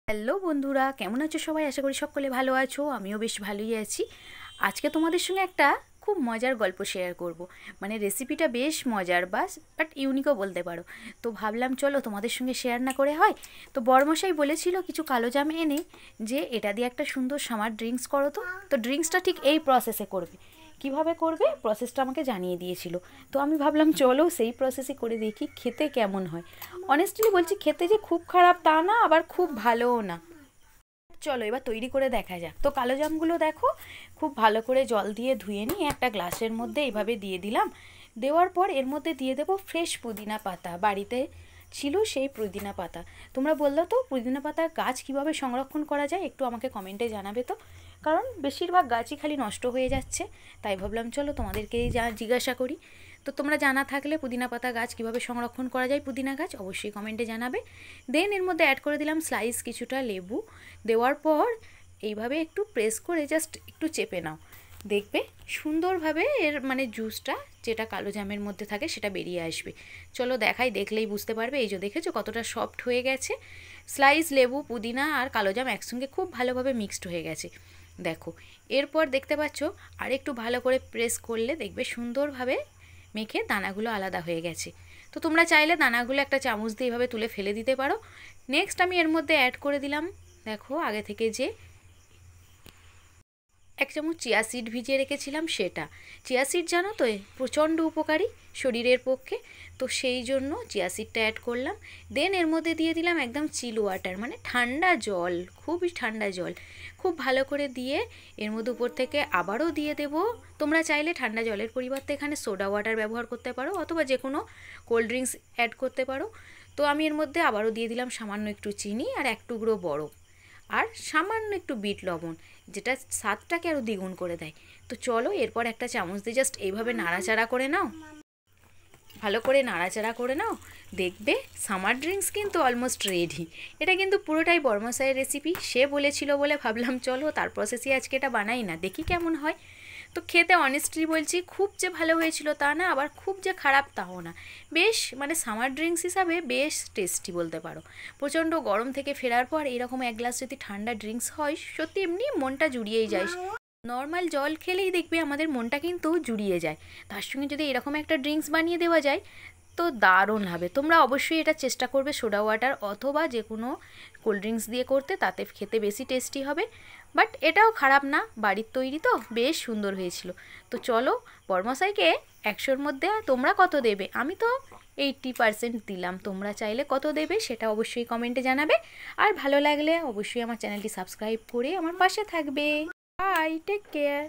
Hello বন্ধুরা, কেমন আছো সবাই? আশা করি সকলে ভালো আছো। আমিও বেশ ভালোই আছি। আজকে তোমাদের সঙ্গে একটা খুব মজার গল্প শেয়ার করব। মানে রেসিপিটা বেশ মজার, বাট ইউনিকও বলতে পারো। তো ভাবলাম চলো তোমাদের সঙ্গে শেয়ার না করে হয়। তো বড়মশাই বলেছিল কিছু কালো জাম এনে যে এটা দিয়ে একটা সুন্দর সামার ড্রিঙ্কস করো। তো ড্রিঙ্কসটা ঠিক এই প্রসেসে করবে। কিভাবে করবে প্রসেসটা আমাকে জানিয়ে দিয়েছিল। তো আমি ভাবলাম চলো সেই প্রসেসে করে দেখি খেতে কেমন হয়। অনেস্টলি বলছি, খেতে যে খুব খারাপ তা না, আবার খুব ভালোও না। চলো এবার তৈরি করে দেখা যাক। তো কালো জামগুলো দেখো, খুব ভালো করে জল দিয়ে ধুয়ে নিয়ে একটা গ্লাসের মধ্যে এইভাবে দিয়ে দিলাম। দেওয়ার পর এর মধ্যে দিয়ে দেবো ফ্রেশ পুদিনা পাতা, বাড়িতে ছিল সেই পুদিনা পাতা। তোমরা বললো তো পুদিনা পাতার গাছ কিভাবে সংরক্ষণ করা যায়, একটু আমাকে কমেন্টে জানাবে তো। কারণ বেশিরভাগ গাছই খালি নষ্ট হয়ে যাচ্ছে, তাই ভাবলাম চলো তোমাদেরকেই জিজ্ঞাসা করি। তো তোমরা জানা থাকলে পুদিনা পাতা গাছ কিভাবে সংরক্ষণ করা যায়, পুদিনা গাছ, অবশ্যই কমেন্টে জানাবে। দেন এর মধ্যে অ্যাড করে দিলাম স্লাইস কিছুটা লেবু। দেওয়ার পর এইভাবে একটু প্রেস করে জাস্ট একটু চেপে নাও, দেখবে সুন্দরভাবে এর মানে জুসটা যেটা কালো জামের মধ্যে থাকে সেটা বেরিয়ে আসবে। চলো দেখাই, দেখলেই বুঝতে পারবে। এই যে দেখেছো কতটা সফট হয়ে গেছে। স্লাইস লেবু, পুদিনা আর কালো জাম একসঙ্গে খুব ভালোভাবে মিক্সড হয়ে গেছে। দেখো এরপর দেখতে পাচ্ছ আর একটু ভালো করে প্রেস করলে দেখবে সুন্দরভাবে মেখে দানাগুলো আলাদা হয়ে গেছে। তো তোমরা চাইলে দানাগুলো একটা চামচ দিয়ে এইভাবে তুলে ফেলে দিতে পারো। নেক্সট আমি এর মধ্যে অ্যাড করে দিলাম, দেখো আগে থেকে যে 1 চামচ চিয়া সিড ভিজিয়ে রেখেছিলাম সেটা। চিয়া সিড জানো তো প্রচণ্ড উপকারী শরীরের পক্ষে, তো সেই জন্য চিয়া সিডটা অ্যাড করলাম। দেন এর মধ্যে দিয়ে দিলাম একদম চিল ওয়াটার, মানে ঠান্ডা জল, খুবই ঠান্ডা জল। খুব ভালো করে দিয়ে এর মধ্যে উপর থেকে আবারও দিয়ে দেব। তোমরা চাইলে ঠান্ডা জলের পরিবর্তে এখানে সোডা ওয়াটার ব্যবহার করতে পারো, অথবা যে কোনো কোল্ড ড্রিঙ্কস অ্যাড করতে পারো। তো আমি এর মধ্যে আবারও দিয়ে দিলাম সামান্য একটু চিনি আর 1 টুকরো বরফ, আর সামান্য একটু বিট লবণ, যেটা স্বাদটাকে আরও দ্বিগুণ করে দেয়। তো চলো এরপর একটা চামচ দিয়ে জাস্ট এইভাবে নাড়াচাড়া করে নাও, ভালো করে নাড়াচাড়া করে নাও। দেখবে সামার ড্রিঙ্কস কিন্তু অলমোস্ট রেডি। এটা কিন্তু পুরোটাই বর্মশাইয়ের রেসিপি, সে বলেছিল বলে ভাবলাম চলো তার প্রসেসই আজকে এটা বানাই না, দেখি কেমন হয়। তো খেতে অনেস্টলি বলছি খুব যে ভালো হয়েছিল তা না, আবার খুব যে খারাপ তাও না। বেশ মানে সামার ড্রিঙ্কস হিসাবে বেশ টেস্টি বলতে পারো। প্রচণ্ড গরম থেকে ফেরার পর এরকম এক গ্লাস যদি ঠান্ডা ড্রিঙ্কস হয়, সত্যি এমনি মনটা জুড়িয়েই যায়। নর্মাল জল খেলেই দেখবে আমাদের মনটা কিন্তু জুড়িয়ে যায়, তার সঙ্গে যদি এরকম একটা ড্রিঙ্কস বানিয়ে দেওয়া যায় তো দারুণ হবে। তোমরা অবশ্যই এটা চেষ্টা করবে সোডা ওয়াটার অথবা যে কোনো কোল্ড ড্রিঙ্কস দিয়ে করতে, তাতে খেতে বেশি টেস্টি হবে। বাট এটাও খারাপ না, বাড়ির তৈরি তো বেশ সুন্দর হয়েছিল। তো চলো বর্মশাইকে 100-র মধ্যে তোমরা কত দেবে? আমি তো 80% দিলাম, তোমরা চাইলে কত দেবে সেটা অবশ্যই কমেন্টে জানাবে। আর ভালো লাগলে অবশ্যই আমার চ্যানেলটি সাবস্ক্রাইব করে আমার পাশে থাকবে। Bye, take care.